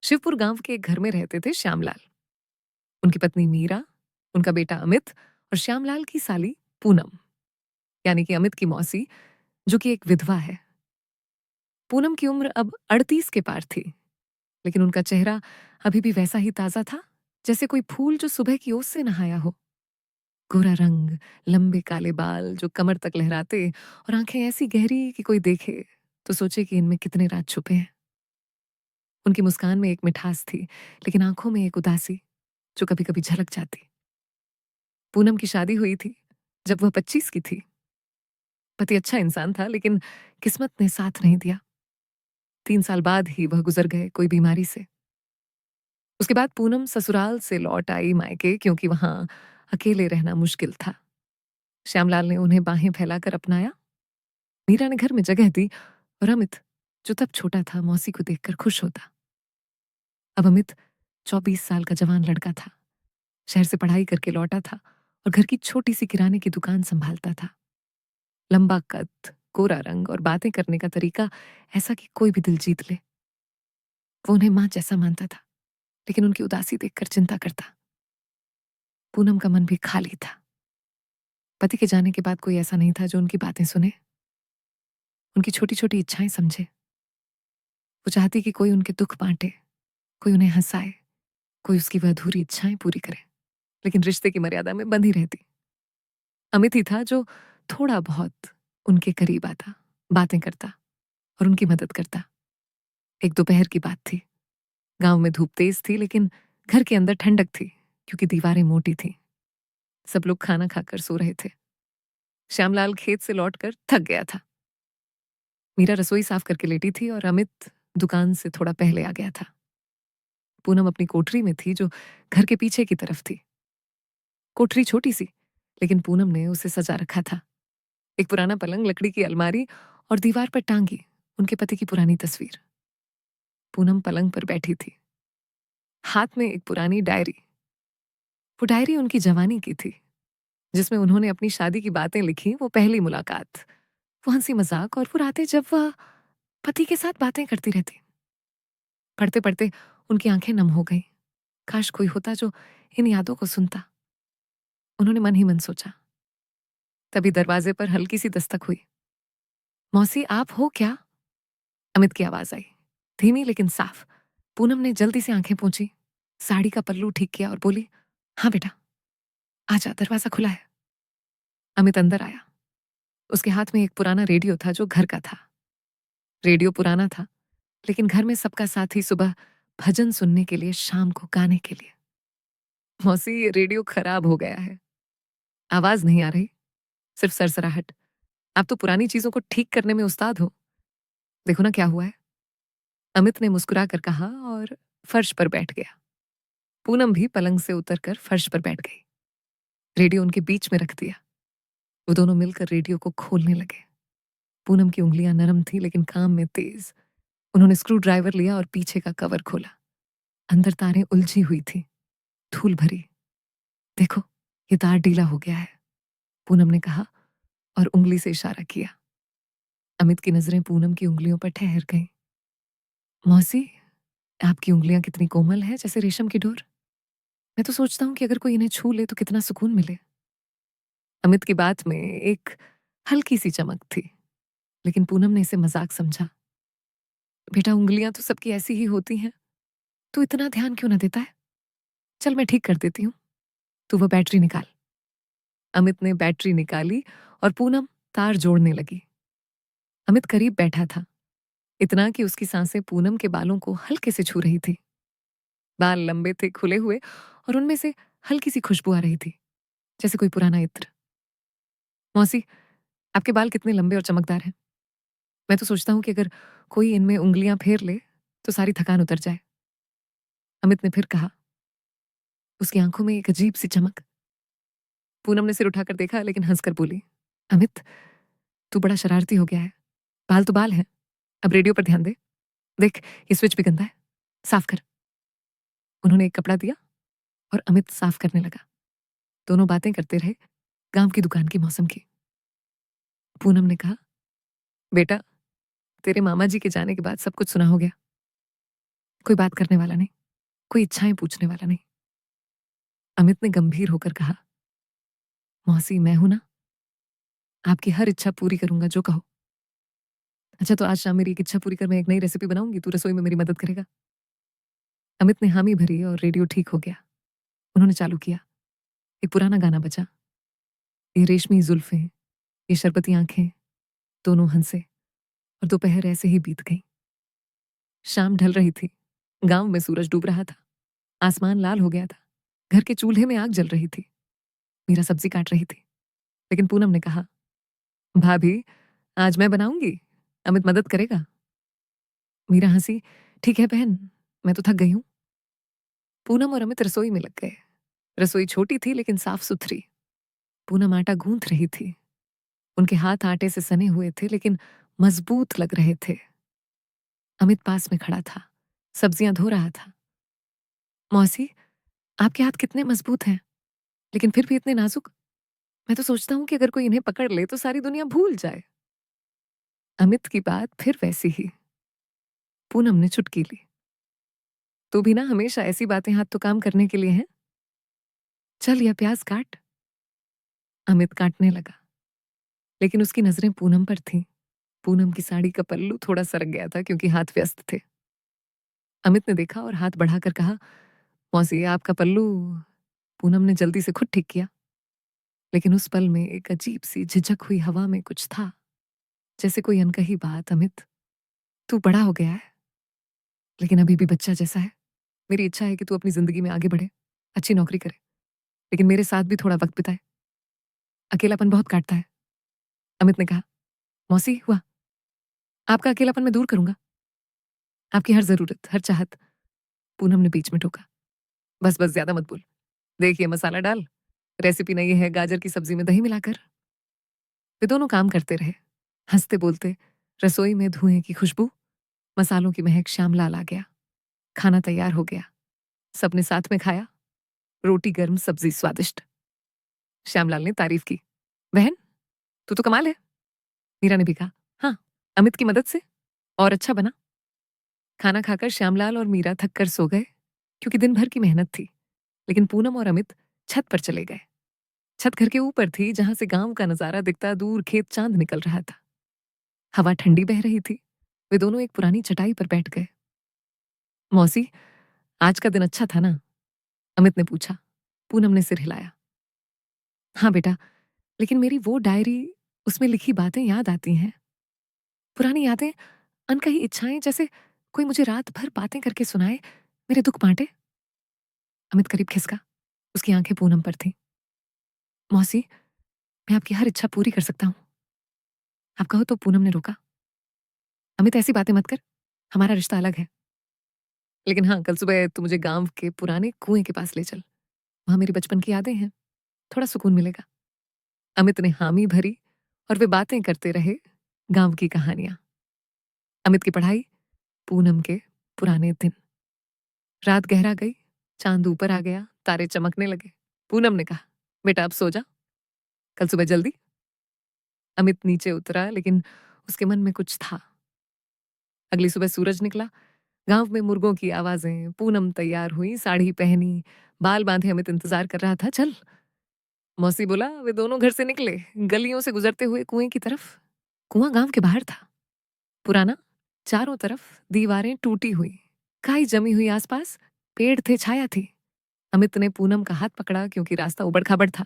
शिवपुर गांव के एक घर में रहते थे श्यामलाल। उनकी पत्नी मीरा, उनका बेटा अमित और श्यामलाल की साली पूनम, यानी कि अमित की मौसी, जो कि एक विधवा है। पूनम की उम्र अब 38 के पार थी, लेकिन उनका चेहरा अभी भी वैसा ही ताजा था, जैसे कोई फूल जो सुबह की ओस से नहाया हो। गोरा रंग, लंबे काले बाल जो कमर तक लहराते और आंखें ऐसी गहरी कि कोई देखे तो सोचे कि इनमें कितने राज छुपे हैं। उनकी मुस्कान में एक मिठास थी, लेकिन आंखों में एक उदासी जो कभी कभी झलक जाती। पूनम की शादी हुई थी जब वह 25 की थी। पति अच्छा इंसान था, लेकिन किस्मत ने साथ नहीं दिया। 3 साल बाद ही वह गुजर गए कोई बीमारी से। उसके बाद पूनम ससुराल से लौट आई मायके, क्योंकि वहां अकेले रहना मुश्किल था। श्यामलाल ने उन्हें बाहें फैलाकर अपनाया। मीरा ने घर में जगह दी और अमित, जो तब छोटा था, मौसी को देखकर खुश होता। अब अमित 24 साल का जवान लड़का था। शहर से पढ़ाई करके लौटा था और घर की छोटी सी किराने की दुकान संभालता था। लंबा कद, गोरा रंग और बातें करने का तरीका ऐसा कि कोई भी दिल जीत ले। वो उन्हें मां जैसा मानता था, लेकिन उनकी उदासी देखकर चिंता करता। पूनम का मन भी खाली था। पति के जाने के बाद कोई ऐसा नहीं था जो उनकी बातें सुने, उनकी छोटी छोटी इच्छाएं समझे। वो चाहती कि कोई उनके दुख बांटे, कोई उन्हें हंसाए, कोई उसकी वह अधूरी इच्छाएं पूरी करे, लेकिन रिश्ते की मर्यादा में बंधी रहती। अमित ही था जो थोड़ा बहुत उनके करीब आता, बातें करता और उनकी मदद करता। एक दोपहर की बात थी। गांव में धूप तेज थी, लेकिन घर के अंदर ठंडक थी, क्योंकि दीवारें मोटी थीं। सब लोग खाना खाकर सो रहे थे। श्यामलाल खेत से लौटकर थक गया था। मीरा रसोई साफ करके लेटी थी और अमित दुकान से थोड़ा पहले आ गया था। पूनम अपनी कोठरी में थी, जो घर के पीछे की तरफ थी। कोठरी छोटी सी, लेकिन पूनम ने उसे सजा रखा था। एक पुराना पलंग, लकड़ी की अलमारी और दीवार पर टांगी उनके पति की पुरानी तस्वीर। पूनम पलंग पर बैठी थी, हाथ में एक पुरानी डायरी। वो डायरी उनकी जवानी की थी, जिसमें उन्होंने अपनी शादी की बातें लिखी, वो पहली मुलाकात, वो हंसी मजाक और वो रातें जब वह पति के साथ बातें करती रहती। पढ़ते पढ़ते उनकी आंखें नम हो गईं। काश कोई होता जो इन यादों को सुनता, उन्होंने मन ही मन सोचा। तभी दरवाजे पर हल्की सी दस्तक हुई। मौसी, आप हो क्या? अमित की आवाज आई, धीमी लेकिन साफ। पूनम ने जल्दी से आंखें पोंछी, साड़ी का पल्लू ठीक किया और बोली, हाँ बेटा, आजा, दरवाजा खुला है। अमित अंदर आया। उसके हाथ में एक पुराना रेडियो था, जो घर का था। रेडियो पुराना था, लेकिन घर में सबका साथी, सुबह भजन सुनने के लिए, शाम को गाने के लिए। मौसी, ये रेडियो खराब हो गया है। आवाज नहीं आ रही, सिर्फ सरसराहट। आप तो पुरानी चीजों को ठीक करने में उस्ताद हो। देखो ना क्या हुआ है। अमित ने मुस्कुरा कर कहा और फर्श पर बैठ गया। पूनम भी पलंग से उतरकर फर्श पर बैठ गई। रेडियो उनके बीच में रख दिया। वो दोनों मिलकर रेडियो को खोलने लगे। पूनम की उंगलियां नरम थी, लेकिन काम में तेज। उन्होंने स्क्रू ड्राइवर लिया और पीछे का कवर खोला। अंदर तारें उलझी हुई थी, धूल भरी। देखो, ये तार ढीला हो गया है, पूनम ने कहा और उंगली से इशारा किया। अमित की नजरें पूनम की उंगलियों पर ठहर गईं। मौसी, आपकी उंगलियां कितनी कोमल है, जैसे रेशम की डोर। मैं तो सोचता हूँ कि अगर कोई इन्हें छू ले तो कितना सुकून मिले। अमित की बात में एक हल्की सी चमक थी, लेकिन पूनम ने इसे मजाक समझा। बेटा, उंगलियां तो सबकी ऐसी ही होती हैं, तू इतना ध्यान क्यों ना देता है? चल, मैं ठीक कर देती हूँ, तू वो बैटरी निकाल। अमित ने बैटरी निकाली और पूनम तार जोड़ने लगी। अमित करीब बैठा था, इतना कि उसकी सांसें पूनम के बालों को हल्के से छू रही थी। बाल लंबे थे, खुले हुए, और उनमें से हल्की सी खुशबू आ रही थी, जैसे कोई पुराना इत्र। मौसी, आपके बाल कितने लंबे और चमकदार हैं। मैं तो सोचता हूँ कि अगर कोई इनमें उंगलियां फेर ले तो सारी थकान उतर जाए। अमित ने फिर कहा, उसकी आंखों में एक अजीब सी चमक। पूनम ने सिर उठाकर देखा, लेकिन हंसकर बोली, अमित, तू बड़ा शरारती हो गया है। बाल तो बाल हैं, अब रेडियो पर ध्यान दे। देख, ये स्विच भी गंदा है, साफ कर। उन्होंने एक कपड़ा दिया और अमित साफ करने लगा। दोनों बातें करते रहे, गांव की दुकान की, मौसम की। पूनम ने कहा, बेटा, तेरे मामा जी के जाने के बाद सब कुछ सुना हो गया। कोई बात करने वाला नहीं, कोई इच्छाएं पूछने वाला नहीं। अमित ने गंभीर होकर कहा, मौसी मैं हूं ना, आपकी हर इच्छा पूरी करूंगा जो कहो। अच्छा तो आज शाम मेरी एक इच्छा पूरी कर, मैं एक नई रेसिपी बनाऊंगी, तू रसोई में मेरी मदद करेगा? अमित ने हामी भरी और रेडियो ठीक हो गया। उन्होंने चालू किया। एक पुराना गाना बजा। ये रेशमी जुल्फें, ये शरबती आंखें, दोनों हंसे और दोपहर ऐसे ही बीत गई। शाम ढल रही थी। गांव में सूरज डूब रहा था। आसमान लाल हो गया था। घर के चूल्हे में आग जल रही थी। मीरा सब्जी काट रही थी। लेकिन पूनम ने कहा, भाभी आज मैं बनाऊंगी, अमित मदद करेगा? मीरा हंसी, ठीक है बहन, मैं तो थक गई हूं। पूनम और अमित रसोई में लग गए। रसोई छोटी थी लेकिन साफ सुथरी। पूनम आटा गूंथ रही थी। उनके हाथ आटे से सने हुए थे लेकिन मजबूत लग रहे थे। अमित पास में खड़ा था, सब्जियां धो रहा था। मौसी, आपके हाथ कितने मजबूत हैं, लेकिन फिर भी इतने नाजुक। मैं तो सोचता हूँ कि अगर कोई इन्हें पकड़ ले तो सारी दुनिया भूल जाए। अमित की बात फिर वैसी ही। पूनम ने चुटकी ली। तू भी ना हमेशा ऐसी बातें हाथ तो काम करने के लिए है। चल यह प्याज काट। अमित काटने लगा, लेकिन उसकी नजरें पूनम पर थीं। पूनम की साड़ी का पल्लू थोड़ा सरक गया था क्योंकि हाथ व्यस्त थे। अमित ने देखा और हाथ बढ़ाकर कहा, मौसी आपका पल्लू। पूनम ने जल्दी से खुद ठीक किया, लेकिन उस पल में एक अजीब सी झिझक हुई हवा में कुछ था, जैसे कोई अनकही बात। अमित, तू बड़ा हो गया है, लेकिन अभी भी बच्चा जैसा है। मेरी इच्छा है कि तू अपनी जिंदगी में आगे बढ़े, अच्छी नौकरी करे, लेकिन मेरे साथ भी थोड़ा वक्त बिताए। अकेलापन बहुत काटता है। अमित ने कहा, मौसी हुआ, आपका अकेलापन मैं दूर करूंगा। आपकी हर जरूरत, हर चाहत। पूनम ने बीच में टोका, बस बस ज्यादा मत बोल। देखिए मसाला डाल, रेसिपी नहीं है गाजर की सब्जी में दही मिलाकर। वे दोनों काम करते रहे, हंसते बोलते। रसोई में धुएं की खुशबू, मसालों की महक। श्यामलाल आ गया। खाना तैयार हो गया। सबने साथ में खाया। रोटी गर्म, सब्जी स्वादिष्ट। श्यामलाल ने तारीफ की, बहन तू तो कमाल है। मीरा ने भी कहा, हाँ, अमित की मदद से और अच्छा बना। खाना खाकर श्यामलाल और मीरा थक कर सो गए, क्योंकि दिन भर की मेहनत थी। लेकिन पूनम और अमित छत पर चले गए। छत घर के ऊपर थी, जहां से गांव का नजारा दिखता, दूर खेत चांद निकल रहा था। हवा ठंडी बह रही थी। वे दोनों एक पुरानी चटाई पर बैठ गए। मौसी, आज का दिन अच्छा था ना? अमित ने पूछा। पूनम ने सिर हिलाया। हाँ बेटा, लेकिन मेरी वो डायरी, उसमें लिखी बातें याद आती हैं। पुरानी यादें, अनकही इच्छाएं, जैसे कोई मुझे रात भर बातें करके सुनाए, मेरे दुख बांटे। अमित करीब खिसका। उसकी आंखें पूनम पर थीं। मौसी, मैं आपकी हर इच्छा पूरी कर सकता हूँ। आप कहो तो। पूनम ने रोका। अमित ऐसी बातें मत कर, हमारा रिश्ता अलग है। लेकिन हाँ, कल सुबह तू मुझे गांव के पुराने कुएं के पास ले चल। वहां मेरी बचपन की यादें हैं, थोड़ा सुकून मिलेगा। अमित ने हामी भरी और वे बातें करते रहे, गांव की कहानियां। अमित की पढ़ाई, पूनम के पुराने दिन। रात गहरा गई, चांद ऊपर आ गया, तारे चमकने लगे। पूनम ने कहा, बेटा अब सो जा, कल सुबह जल्दी। अमित नीचे उतरा, लेकिन उसके मन में कुछ था। अगली सुबह सूरज निकला। गांव में मुर्गों की आवाजें। पूनम तैयार हुई, साड़ी पहनी, बाल बांधे। अमित इंतजार कर रहा था। चल, मौसी बोला। वे दोनों घर से निकले, गलियों से गुजरते हुए कुएं की तरफ। कुआं गांव के बाहर था, पुराना, चारों तरफ दीवारें टूटी हुई, काई जमी हुई आसपास। पेड़ थे, छाया थी। अमित ने पूनम का हाथ पकड़ा, क्योंकि रास्ता उबड़ खाबड़ था।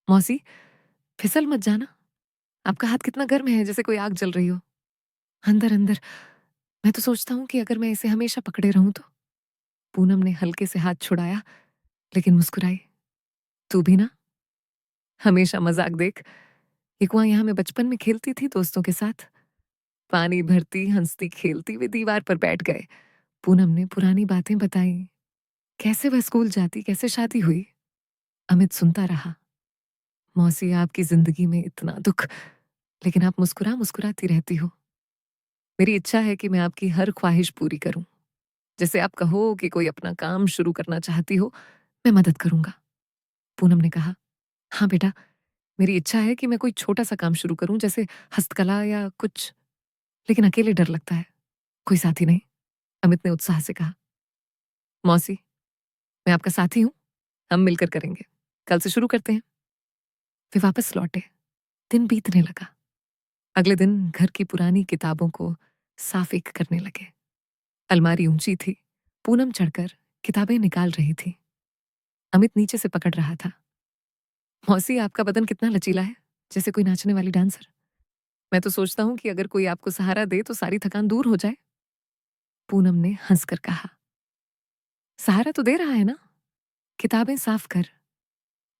मौसी, फिसल मत जाना, आपका हाथ कितना गर्म है, जैसे कोई आग जल रही हो। अंदर अंदर मैं तो सोचता हूँ कि अगर मैं इसे हमेशा पकड़े रहूं तो। पूनम ने हल्के से हाथ छुड़ाया, लेकिन मुस्कुराई। तू भी ना, हमेशा मजाक देख। ये कुआं यहाँ मैं बचपन में खेलती थी दोस्तों के साथ। पानी भरती, हंसती, खेलती। वे दीवार पर बैठ गए। पूनम ने पुरानी बातें बताई, कैसे वह स्कूल जाती, कैसे शादी हुई। अमित सुनता रहा। मौसी, आपकी जिंदगी में इतना दुख, लेकिन आप मुस्कुरा मुस्कुराती रहती हो। मेरी इच्छा है कि मैं आपकी हर ख्वाहिश पूरी करूं। जैसे आप कहो कि कोई अपना काम शुरू करना चाहती हो, मैं मदद करूंगा। पूनम ने कहा, हाँ बेटा, मेरी इच्छा है कि मैं कोई छोटा सा काम शुरू करूं, जैसे हस्तकला या कुछ। लेकिन अकेले डर लगता है, कोई साथी नहीं। अमित ने उत्साह से कहा। मौसी, मैं आपका साथी हूं, हम मिलकर करेंगे, कल से शुरू करते हैं। वे वापस लौटे। दिन बीतने लगा। अगले दिन घर की पुरानी किताबों को साफ एक करने लगे। अलमारी ऊंची थी। पूनम चढ़कर किताबें निकाल रही थी। अमित नीचे से पकड़ रहा था। मौसी, आपका बदन कितना लचीला है, जैसे कोई नाचने वाली डांसर। मैं तो सोचता हूं कि अगर कोई आपको सहारा दे तो सारी थकान दूर हो जाए। पूनम ने हंसकर कहा। सहारा तो दे रहा है ना, किताबें साफ कर।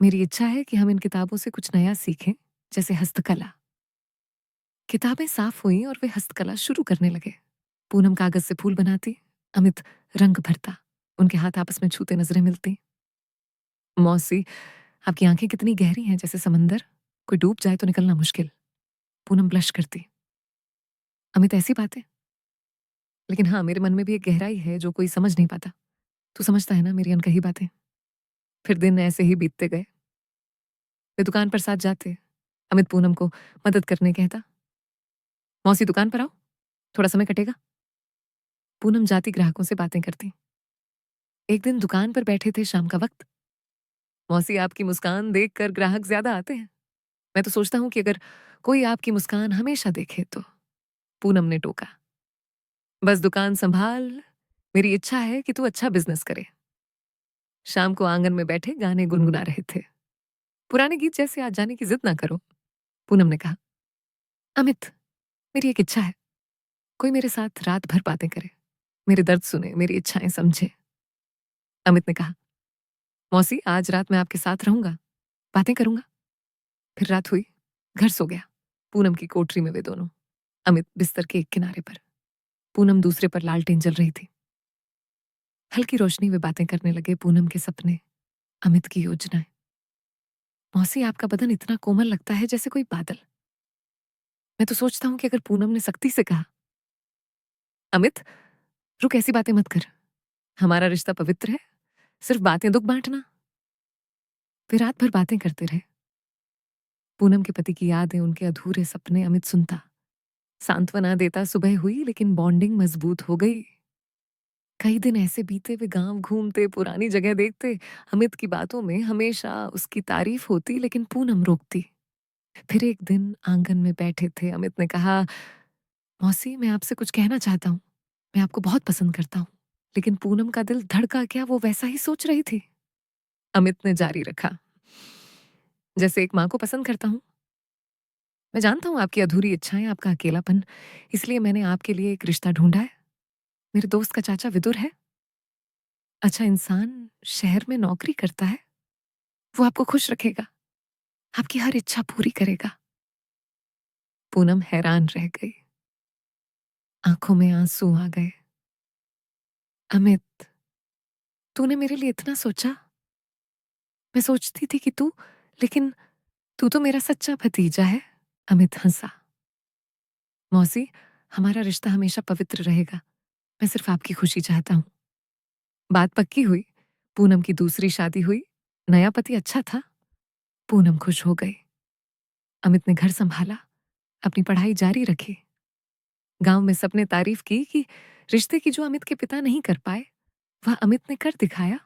मेरी इच्छा है कि हम इन किताबों से कुछ नया सीखें, जैसे हस्तकला। किताबें साफ हुई और वे हस्तकला शुरू करने लगे। पूनम कागज से फूल बनाती, अमित रंग भरता। उनके हाथ आपस में छूते नजरें मिलती। मौसी, आपकी आंखें कितनी गहरी हैं, जैसे समंदर, कोई डूब जाए तो निकलना मुश्किल। पूनम ब्लश करती। अमित, ऐसी बातें? लेकिन हाँ, मेरे मन में भी एक गहराई है जो कोई समझ नहीं पाता। तू समझता है ना मेरी अनकही बातें। फिर दिन ऐसे ही बीतते गए। वे दुकान पर साथ जाते। अमित पूनम को मदद करने कहता। मौसी, दुकान पर आओ, थोड़ा समय कटेगा। पूनम जाती ग्राहकों से बातें करती। एक दिन दुकान पर बैठे थे, शाम का वक्त। मौसी, आपकी मुस्कान देखकर ग्राहक ज्यादा आते हैं। मैं तो सोचता हूं कि अगर कोई आपकी मुस्कान हमेशा देखे तो। पूनम ने टोका। बस दुकान संभाल, मेरी इच्छा है कि तू अच्छा बिजनेस करे। शाम को आंगन में बैठे गाने गुनगुना रहे थे। पुराने गीत जैसे आज जाने की जिद ना करो। पूनम ने कहा। अमित, मेरी एक इच्छा है, कोई मेरे साथ रात भर बातें करे, मेरे दर्द सुने, मेरी इच्छाएं समझे। अमित ने कहा। मौसी, आज रात मैं आपके साथ रहूंगा, बातें करूंगा। फिर रात हुई, घर सो गया। पूनम की कोठरी में वे दोनों, अमित बिस्तर के एक किनारे पर, पूनम दूसरे पर लालटेन जल रही थी। हल्की रोशनी में बातें करने लगे। पूनम के सपने, अमित की योजनाएं। मौसी, आपका बदन इतना कोमल लगता है, जैसे कोई बादल। मैं तो सोचता हूं कि अगर पूनम ने सख्ती से कहा, अमित रुक, ऐसी बातें मत कर, हमारा रिश्ता पवित्र है, सिर्फ बातें दुख बांटना। वे रात भर बातें करते रहे। पूनम के पति की यादें, उनके अधूरे सपने। अमित सुनता, सांत्वना देता। सुबह हुई, लेकिन बॉन्डिंग मजबूत हो गई। कई दिन ऐसे बीते, वे गांव घूमते, पुरानी जगह देखते। अमित की बातों में हमेशा उसकी तारीफ होती, लेकिन पूनम रोकती। फिर एक दिन आंगन में बैठे थे, अमित ने कहा। मौसी, मैं आपसे कुछ कहना चाहता हूँ, मैं आपको बहुत पसंद करता हूँ। लेकिन पूनम का दिल धड़का क्या, वो वैसा ही सोच रही थी। अमित ने जारी रखा। जैसे एक माँ को पसंद करता हूँ। मैं जानता हूँ आपकी अधूरी इच्छाएं, आपका अकेलापन, इसलिए मैंने आपके लिए एक रिश्ता ढूंढा है। मेरे दोस्त का चाचा विदुर है, अच्छा इंसान, शहर में नौकरी करता है। वो आपको खुश रखेगा, आपकी हर इच्छा पूरी करेगा। पूनम हैरान रह गई। आंखों में आंसू आ गए। अमित, तूने मेरे लिए इतना सोचा। मैं सोचती थी कि तू, लेकिन तू तो मेरा सच्चा भतीजा है। अमित हंसा। मौसी, हमारा रिश्ता हमेशा पवित्र रहेगा। मैं सिर्फ आपकी खुशी चाहता हूँ। बात पक्की हुई। पूनम की दूसरी शादी हुई। नया पति अच्छा था। पूनम खुश हो गई। अमित ने घर संभाला, अपनी पढ़ाई जारी रखी। गांव में सबने तारीफ की कि रिश्ते की जो अमित के पिता नहीं कर पाए, वह अमित ने कर दिखाया।